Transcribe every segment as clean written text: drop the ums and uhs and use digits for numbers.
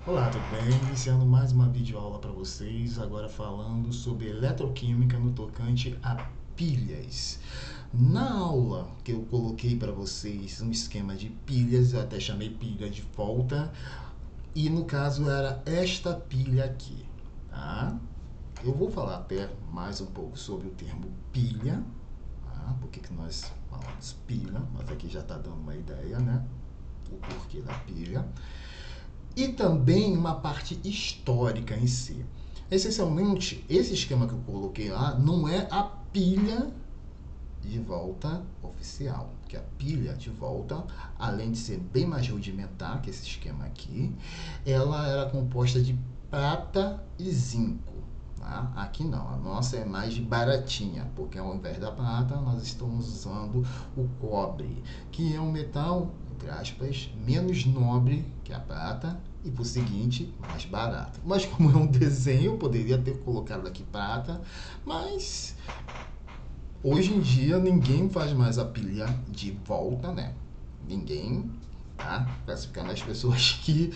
Olá, tudo bem? Iniciando mais uma videoaula para vocês, agora falando sobre eletroquímica no tocante a pilhas. Na aula que eu coloquei para vocês um esquema de pilhas, eu até chamei pilha de volta, e no caso era esta pilha aqui, tá? Eu vou falar até mais um pouco sobre o termo pilha, tá? Por que nós falamos pilha, mas aqui já está dando uma ideia, né? O porquê da pilha. E também uma parte histórica em si. Essencialmente, esse esquema que eu coloquei lá não é a pilha de volta oficial, que a pilha de volta, além de ser bem mais rudimentar que esse esquema aqui, ela era composta de prata e zinco. Tá? Aqui não, a nossa é mais de baratinha, porque ao invés da prata nós estamos usando o cobre, que é um metal, entre aspas, menos nobre que a prata e por seguinte mais barato. Mas como é um desenho, eu poderia ter colocado aqui prata, mas hoje em dia ninguém faz mais a pilha de volta, né? Ninguém, tá? Classificando as pessoas que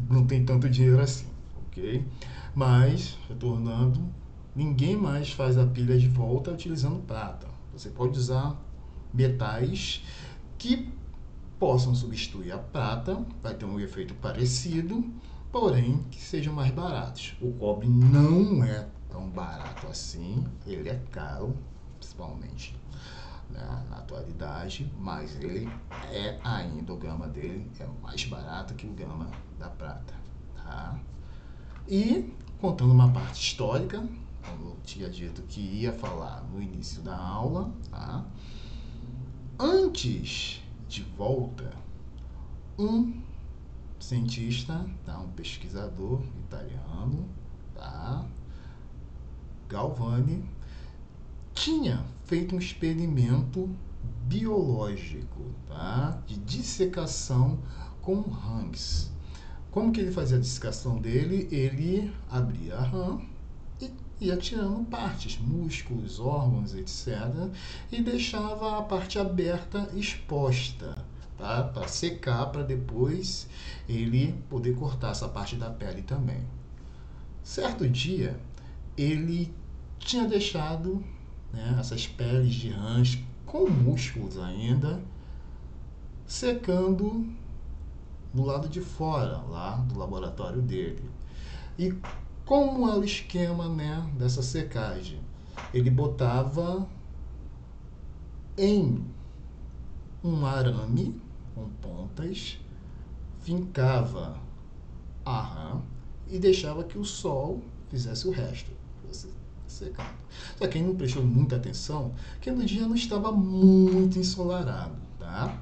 não tem tanto dinheiro assim, ok? Mas, retornando, ninguém mais faz a pilha de volta utilizando prata. Você pode usar metais que possam substituir a prata, vai ter um efeito parecido, porém que sejam mais baratos. O cobre não é tão barato assim, ele é caro, principalmente, né, na atualidade, mas ele é ainda, o gama dele é mais barato que o gama da prata, tá? E contando uma parte histórica, como eu tinha dito que ia falar no início da aula, tá? Antes de volta, um cientista, tá? Um pesquisador italiano, tá? Galvani, tinha feito um experimento biológico, tá? De dissecação com rãs. Como que ele fazia a dissecação dele? Ele abria a rã e ia tirando partes, músculos, órgãos, etc. E deixava a parte aberta exposta, tá? Para secar, para depois ele poder cortar essa parte da pele também. Certo dia, ele tinha deixado, né, essas peles de rãs com músculos ainda, secando do lado de fora, lá do laboratório dele. E como é o esquema, né, dessa secagem? Ele botava em um arame com pontas, fincava a rã e deixava que o sol fizesse o resto, fosse secando. Só que ele não prestou muita atenção, que no dia não estava muito ensolarado, tá?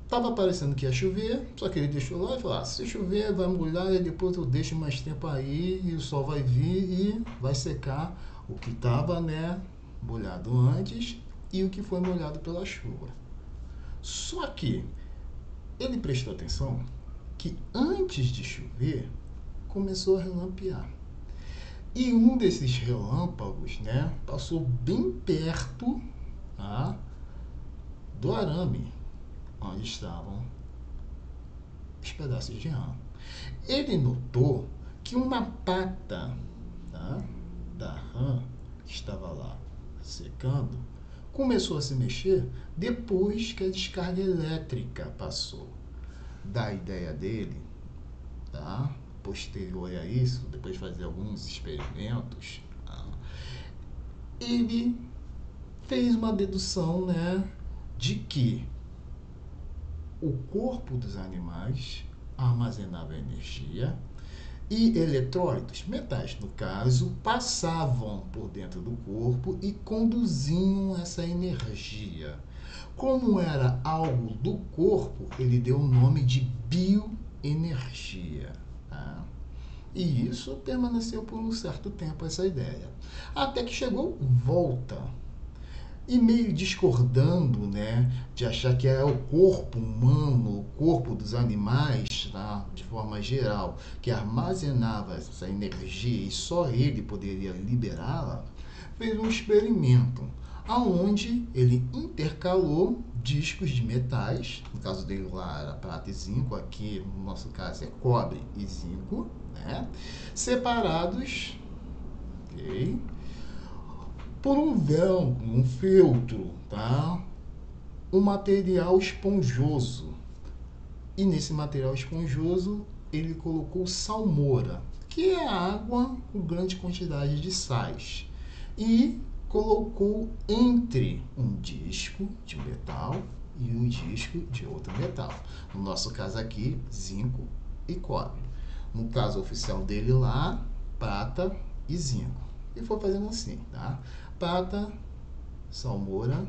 Tava parecendo que ia chover, só que ele deixou lá e falou: se chover vai molhar e depois eu deixo mais tempo aí e o sol vai vir e vai secar o que estava, né, molhado antes e o que foi molhado pela chuva. Só que ele prestou atenção que antes de chover começou a relampear. E um desses relâmpagos, né, passou bem perto, tá, do arame onde estavam os pedaços de rã. Ele notou que uma pata, tá, da rã que estava lá secando começou a se mexer depois que a descarga elétrica passou. Da ideia dele, tá, posterior a isso, depois de fazer alguns experimentos, tá, ele fez uma dedução, né, de que o corpo dos animais armazenava energia e eletrólitos, metais no caso, passavam por dentro do corpo e conduziam essa energia. Como era algo do corpo, ele deu o nome de bioenergia. Tá? E isso permaneceu por um certo tempo, essa ideia. Até que chegou Volta, e meio discordando, né, de achar que é o corpo humano, o corpo dos animais, tá, de forma geral, que armazenava essa energia e só ele poderia liberá-la, fez um experimento, aonde ele intercalou discos de metais, no caso dele lá era prata e zinco, aqui no nosso caso é cobre e zinco, né? Separados, ok? Por um véu, um feltro, tá? Um material esponjoso. E nesse material esponjoso ele colocou salmoura, que é água com grande quantidade de sais, e colocou entre um disco de metal e um disco de outro metal. No nosso caso aqui, zinco e cobre. No caso oficial dele lá, prata e zinco. E foi fazendo assim, tá? Prata, salmoura,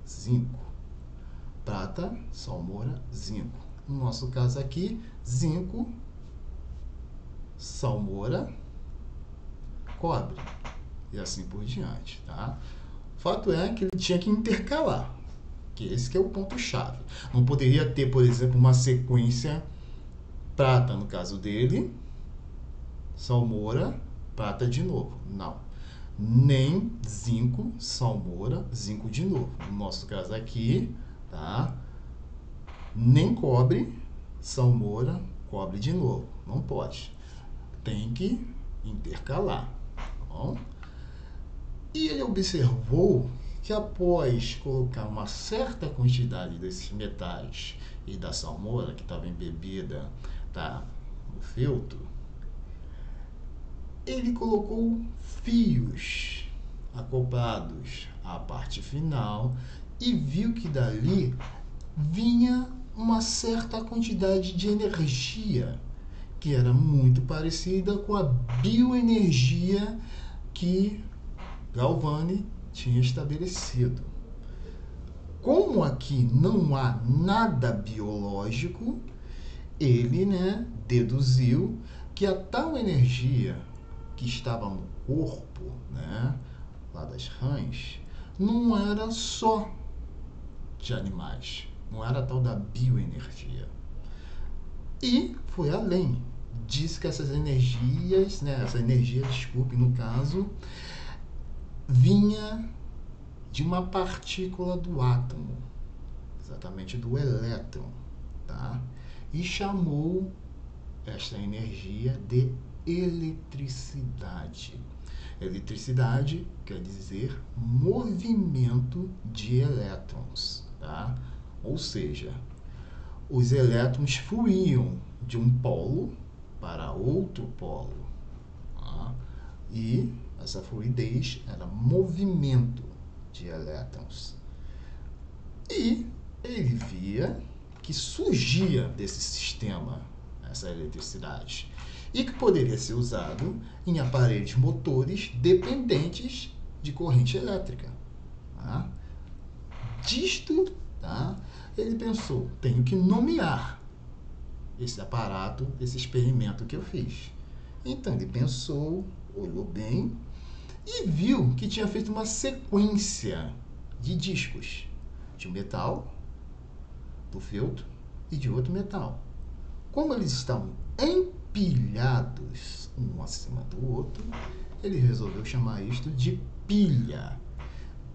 zinco. Prata, salmoura, zinco. No nosso caso aqui, zinco, salmoura, cobre. E assim por diante, tá? O fato é que ele tinha que intercalar, que esse que é o ponto-chave. Não poderia ter, por exemplo, uma sequência prata, no caso dele, salmoura, prata de novo. Não. Nem zinco, salmoura, zinco de novo. No nosso caso aqui, tá? Nem cobre, salmoura, cobre de novo. Não pode. Tem que intercalar, tá bom? E ele observou que após colocar uma certa quantidade desses metais e da salmoura que estava embebida, tá, no feltro, ele colocou fios acoplados à parte final e viu que dali vinha uma certa quantidade de energia que era muito parecida com a bioenergia que Galvani tinha estabelecido. Como aqui não há nada biológico, ele, deduziu que a tal energia que estava no corpo, lá das rãs, não era só de animais, não era a tal da bioenergia. E foi além. Disse que essas energias, essa energia, desculpe, no caso, vinha de uma partícula do átomo, exatamente do elétron, tá? E chamou esta energia de eletricidade. Eletricidade quer dizer movimento de elétrons, tá? Ou seja, os elétrons fluíam de um polo para outro polo, tá? E essa fluidez era movimento de elétrons. E ele via que surgia desse sistema essa eletricidade e que poderia ser usado em aparelhos motores dependentes de corrente elétrica. Tá? Disto, tá? Ele pensou, tenho que nomear esse aparato, esse experimento que eu fiz. Então ele pensou, olhou bem e viu que tinha feito uma sequência de discos de um metal, do feltro, e de outro metal. Como eles estavam empilhados um acima do outro, ele resolveu chamar isto de pilha.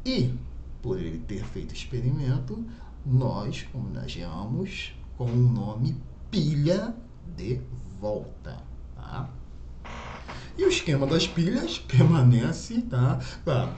E, por ele ter feito o experimento, nós homenageamos com o nome pilha de volta, tá? E o esquema das pilhas permanece, tá? Claro,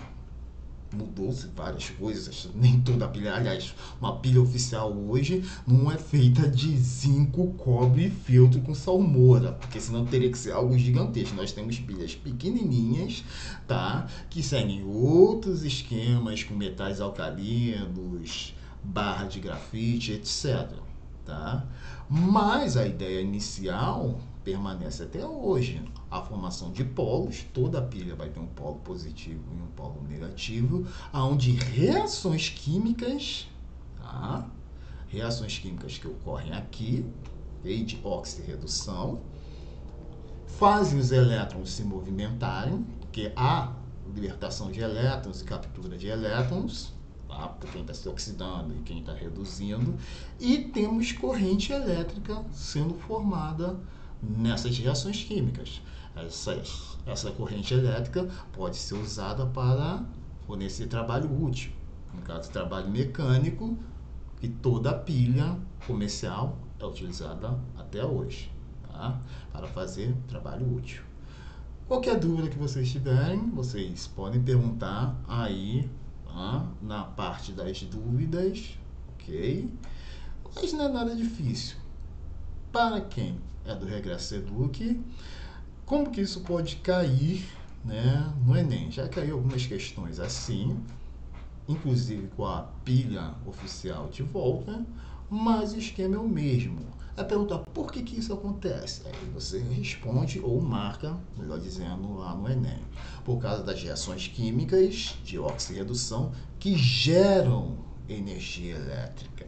mudou-se várias coisas, nem toda pilha, aliás, uma pilha oficial hoje não é feita de zinco, cobre e feltro com salmoura, porque senão teria que ser algo gigantesco. Nós temos pilhas pequenininhas, tá? Que seguem outros esquemas com metais alcalinos, barra de grafite, etc, tá? Mas a ideia inicial permanece até hoje. A formação de polos, toda pilha vai ter um polo positivo e um polo negativo, onde reações químicas, tá? Reações químicas que ocorrem aqui, de oxirredução, fazem os elétrons se movimentarem, porque há libertação de elétrons e captura de elétrons, tá? Por quem está se oxidando e quem está reduzindo, e temos corrente elétrica sendo formada nessas reações químicas. Essa corrente elétrica pode ser usada para ou nesse trabalho útil. No caso, trabalho mecânico, que toda pilha comercial é utilizada até hoje, tá? Para fazer trabalho útil. Qualquer dúvida que vocês tiverem, vocês podem perguntar aí, tá? Na parte das dúvidas, ok? Mas não é nada difícil. Para quem é do Regresso Eduque, como que isso pode cair, né, no Enem? Já caiu algumas questões assim, inclusive com a pilha oficial de volta, mas o esquema é o mesmo. É perguntar por que isso acontece. Aí você responde ou marca, melhor dizendo, lá no Enem. Por causa das reações químicas de oxirredução que geram energia elétrica.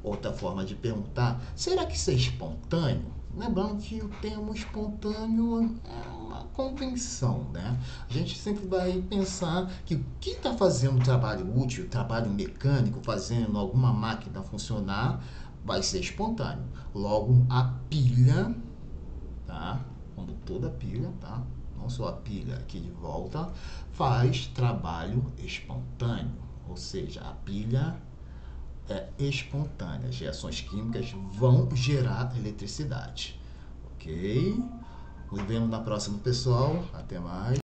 Outra forma de perguntar, será que isso é espontâneo? Lembrando que o termo espontâneo é uma convenção, né? A gente sempre vai pensar que quem está fazendo trabalho útil, trabalho mecânico, fazendo alguma máquina funcionar, vai ser espontâneo. Logo, a pilha, tá? Como toda pilha, tá? Não só a pilha aqui de volta, faz trabalho espontâneo. Ou seja, a pilha é espontânea. As reações químicas vão gerar eletricidade. Ok? Nos vemos na próxima, pessoal. Até mais.